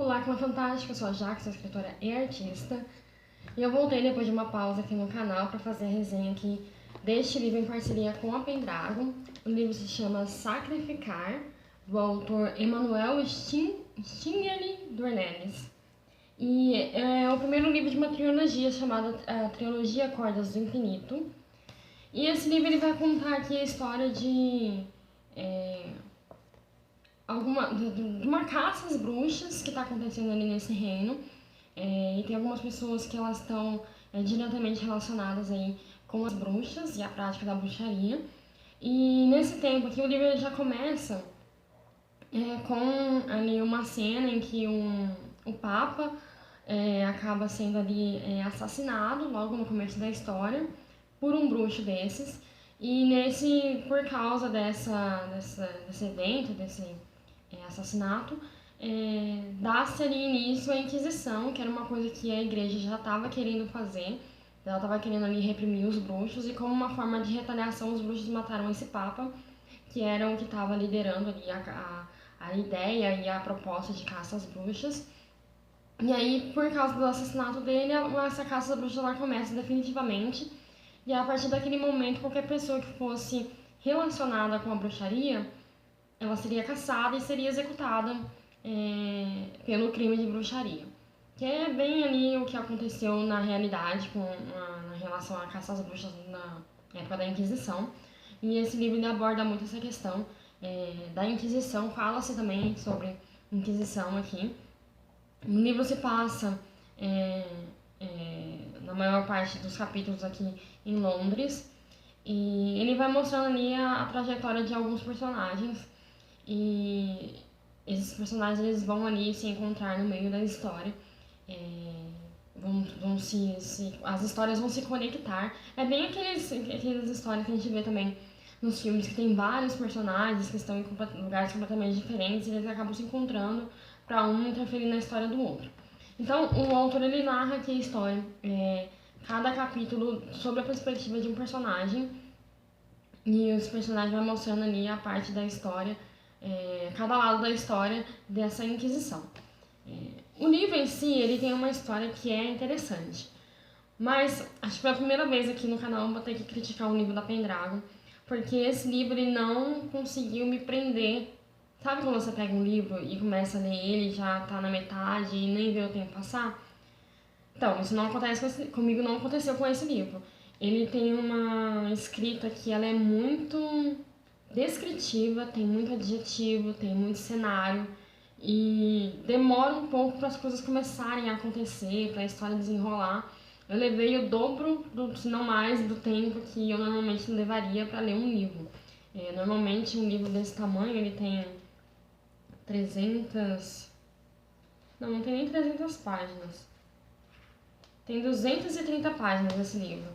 Olá, Clã Fantástica, eu sou a Jaque, sou escritora e artista. E eu voltei depois de uma pausa aqui no canal para fazer a resenha aqui deste livro em parceria com a Pendragon. O livro se chama Sacrificar, do autor Emanuel Stingley Dornelles. E é o primeiro livro de uma trilogia chamada Trilogia Cordas do Infinito. E esse livro ele vai contar aqui a história de de uma caça às bruxas que está acontecendo ali nesse reino. E tem algumas pessoas que elas estão diretamente relacionadas aí com as bruxas e a prática da bruxaria. E nesse tempo aqui o livro já começa com ali uma cena em que o Papa acaba sendo ali assassinado logo no começo da história por um bruxo desses. E por causa desse evento, desse assassinato, dá-se ali início à Inquisição, que era uma coisa que a igreja já estava querendo fazer. Ela estava querendo ali reprimir os bruxos, e como uma forma de retaliação os bruxos mataram esse papa, que era o que estava liderando ali a ideia e a proposta de caça às bruxas. E aí, por causa do assassinato dele, essa caça às bruxas ela começa definitivamente. E a partir daquele momento, qualquer pessoa que fosse relacionada com a bruxaria, ela seria caçada e seria executada pelo crime de bruxaria. Que é bem ali o que aconteceu na realidade na relação à caça às bruxas na época da Inquisição. E esse livro aborda muito essa questão da Inquisição, fala-se também sobre Inquisição aqui. O livro se passa na maior parte dos capítulos aqui em Londres, e ele vai mostrando ali a trajetória de alguns personagens, e esses personagens eles vão ali se encontrar no meio da história, as histórias vão se conectar. É bem aquelas histórias que a gente vê também nos filmes, que tem vários personagens que estão em lugares completamente diferentes e eles acabam se encontrando para um interferir na história do outro. Então, o autor ele narra aqui a história, cada capítulo sobre a perspectiva de um personagem, e os personagens vão mostrando ali a parte da história, cada lado da história dessa Inquisição. O livro em si, ele tem uma história que é interessante, mas acho que pela primeira vez aqui no canal eu vou ter que criticar o livro da Pendragon, porque esse livro ele não conseguiu me prender. Sabe quando você pega um livro e começa a ler ele, já tá na metade e nem vê o tempo passar? Então, isso não acontece comigo, não aconteceu com esse livro. Ele tem uma escrita que ela é muito descritiva, tem muito adjetivo, tem muito cenário, e demora um pouco para as coisas começarem a acontecer, para a história desenrolar. Eu levei o dobro, se não mais, do tempo que eu normalmente levaria para ler um livro. Normalmente um livro desse tamanho ele tem 300... Não tem nem 300 páginas. Tem 230 páginas esse livro.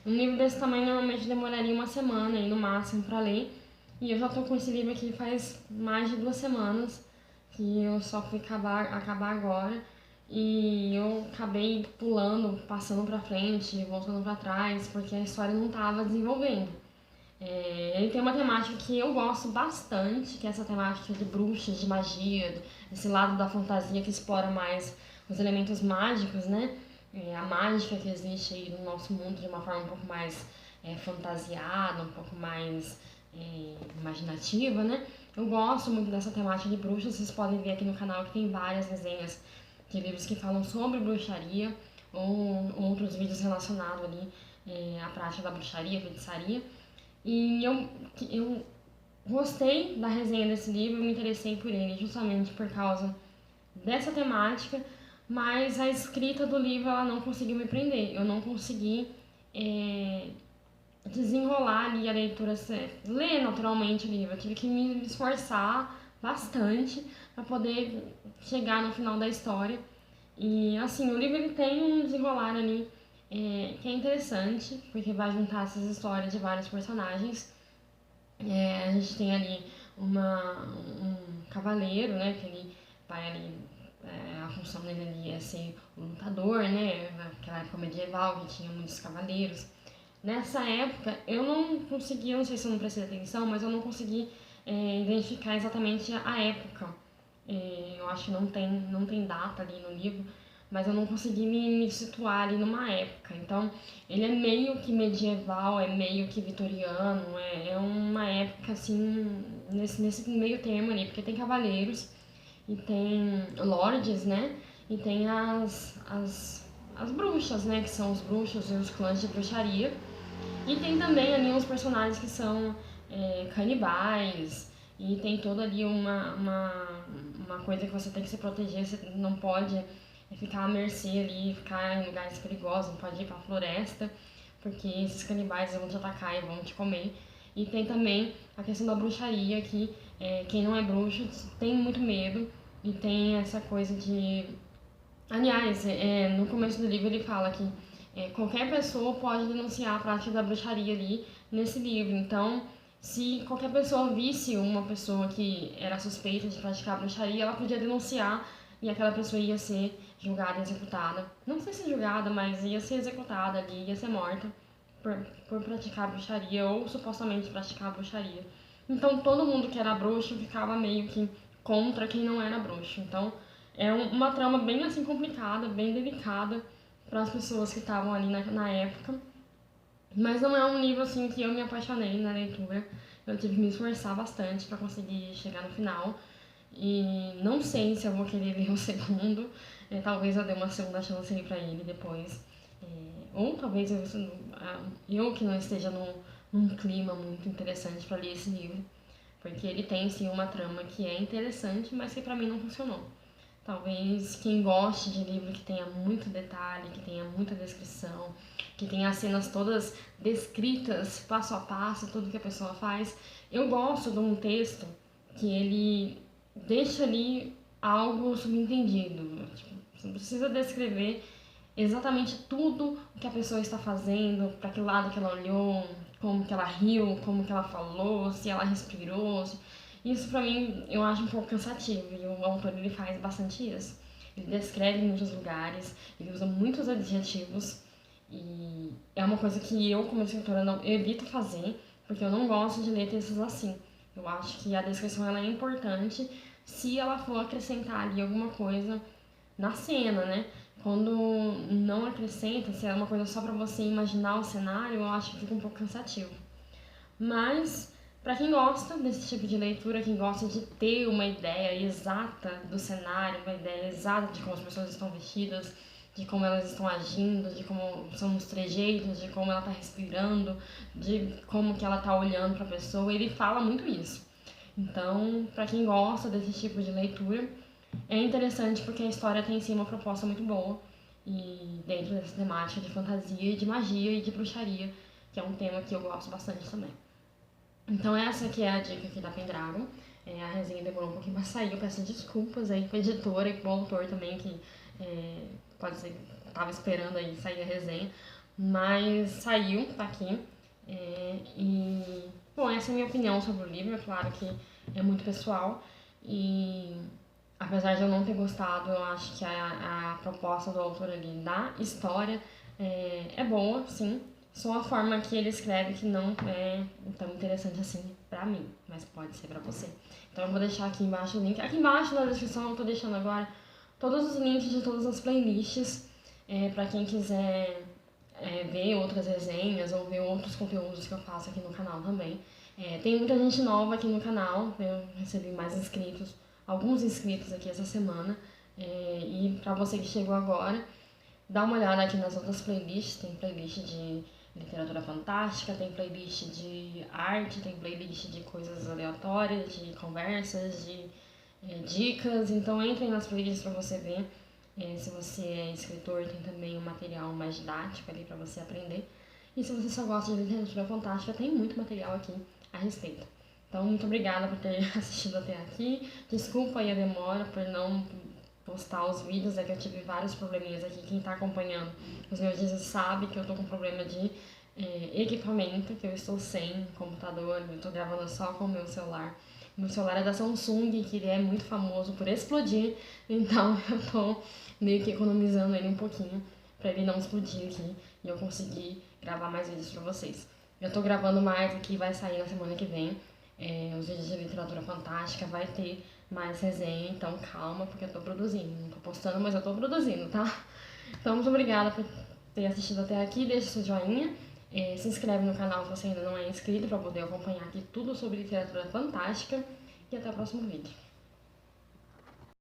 Um livro desse tamanho normalmente demoraria uma semana aí no máximo para ler. E eu já tô com esse livro aqui faz mais de 2 semanas, que eu só fui acabar agora. E eu acabei pulando, passando pra frente, voltando pra trás, porque a história não tava desenvolvendo. Ele tem uma temática que eu gosto bastante, que é essa temática de bruxas, de magia, esse lado da fantasia que explora mais os elementos mágicos, né? A mágica que existe aí no nosso mundo de uma forma um pouco mais fantasiada, um pouco mais imaginativa, né? Eu gosto muito dessa temática de bruxas. Vocês podem ver aqui no canal que tem várias resenhas de livros que falam sobre bruxaria, ou outros vídeos relacionados ali à prática da bruxaria, feitiçaria. E eu gostei da resenha desse livro, eu me interessei por ele justamente por causa dessa temática, mas a escrita do livro ela não conseguiu me prender. Eu não consegui desenrolar ali a leitura, ler naturalmente o livro. Eu tive que me esforçar bastante para poder chegar no final da história. E assim, o livro ele tem um desenrolar ali que é interessante, porque vai juntar essas histórias de vários personagens. A gente tem ali um cavaleiro, né, que ele vai ali, a função dele ali é ser um lutador, né, naquela época medieval que tinha muitos cavaleiros. Nessa época eu não consegui, eu não sei se eu não prestei atenção, mas eu não consegui identificar exatamente a época Eu acho que não tem data ali no livro, mas eu não consegui me situar ali numa época. Então, ele é meio que medieval, é meio que vitoriano, é uma época assim, nesse meio termo ali, porque tem cavaleiros e tem lords, né? E tem as bruxas, né? Que são os bruxos e os clãs de bruxaria. E tem também ali uns personagens que são canibais, e tem toda ali uma coisa que você tem que se proteger, você não pode ficar à mercê ali, ficar em lugares perigosos, não pode ir pra floresta, porque esses canibais vão te atacar e vão te comer. E tem também a questão da bruxaria, que quem não é bruxo tem muito medo, e tem essa coisa de... Aliás, no começo do livro ele fala que qualquer pessoa pode denunciar a prática da bruxaria ali nesse livro. Então, se qualquer pessoa visse uma pessoa que era suspeita de praticar bruxaria, ela podia denunciar e aquela pessoa ia ser julgada e executada. Não sei se julgada, mas ia ser executada ali, ia ser morta por praticar bruxaria ou supostamente praticar bruxaria. Então, todo mundo que era bruxo ficava meio que contra quem não era bruxo. Então, é uma trama bem assim complicada, bem delicada para as pessoas que estavam ali na época. Mas não é um livro assim que eu me apaixonei na leitura. Eu tive que me esforçar bastante para conseguir chegar no final. E não sei se eu vou querer ler o segundo. Talvez eu dê uma segunda chance para ele depois. Ou talvez eu que não esteja num clima muito interessante para ler esse livro. Porque ele tem sim uma trama que é interessante, mas que para mim não funcionou. Talvez quem goste de livro que tenha muito detalhe, que tenha muita descrição, que tenha as cenas todas descritas, passo a passo, tudo que a pessoa faz. Eu gosto de um texto que ele deixa ali algo subentendido. Tipo, você não precisa descrever exatamente tudo o que a pessoa está fazendo, para que lado que ela olhou, como que ela riu, como que ela falou, se ela respirou. Isso pra mim eu acho um pouco cansativo e o autor ele faz bastante isso. Ele descreve muitos lugares, ele usa muitos adjetivos e é uma coisa que eu como escritora não eu evito fazer, porque eu não gosto de ler textos assim. Eu acho que a descrição ela é importante se ela for acrescentar ali alguma coisa na cena, né? Quando não acrescenta, se é uma coisa só pra você imaginar o cenário, eu acho que fica um pouco cansativo. Mas, para quem gosta desse tipo de leitura, quem gosta de ter uma ideia exata do cenário, uma ideia exata de como as pessoas estão vestidas, de como elas estão agindo, de como são os trejeitos, de como ela está respirando, de como que ela está olhando para a pessoa, ele fala muito isso. Então, para quem gosta desse tipo de leitura, é interessante porque a história tem sim uma proposta muito boa e dentro dessa temática de fantasia, de magia e de bruxaria, que é um tema que eu gosto bastante também. Então essa que é a dica aqui da Pendragon. A resenha demorou um pouquinho pra sair, eu peço desculpas aí com a editora e com o autor também, que pode ser que tava esperando aí sair a resenha. Mas saiu, tá aqui. Bom, essa é a minha opinião sobre o livro, é claro que é muito pessoal. E apesar de eu não ter gostado, eu acho que a proposta do autor ali da história é boa, sim. Só a forma que ele escreve que não é tão interessante assim pra mim, mas pode ser pra você. Então eu vou deixar aqui embaixo o link. Aqui embaixo na descrição eu tô deixando agora todos os links de todas as playlists pra quem quiser ver outras resenhas ou ver outros conteúdos que eu faço aqui no canal também. Tem muita gente nova aqui no canal, eu recebi mais inscritos, alguns inscritos aqui essa semana. E pra você que chegou agora, dá uma olhada aqui nas outras playlists, tem playlist de literatura fantástica, tem playlist de arte, tem playlist de coisas aleatórias, de conversas, de dicas. Então entrem nas playlists para você ver. Se você é escritor, tem também um material mais didático ali para você aprender. E se você só gosta de literatura fantástica, tem muito material aqui a respeito. Então, muito obrigada por ter assistido até aqui. Desculpa aí a demora por não postar os vídeos, que eu tive vários probleminhas aqui. Quem tá acompanhando os meus vídeos sabe que eu tô com problema de equipamento, que eu estou sem computador, eu tô gravando só com o meu celular. Meu celular é da Samsung, que ele é muito famoso por explodir, então eu tô meio que economizando ele um pouquinho pra ele não explodir aqui e eu conseguir gravar mais vídeos pra vocês. Eu tô gravando mais aqui, vai sair na semana que vem. Os vídeos de literatura fantástica, vai ter mais resenha, então calma, porque eu tô produzindo. Não tô postando, mas eu tô produzindo, tá? Então, muito obrigada por ter assistido até aqui, deixa seu joinha, se inscreve no canal se você ainda não é inscrito para poder acompanhar aqui tudo sobre literatura fantástica e até o próximo vídeo.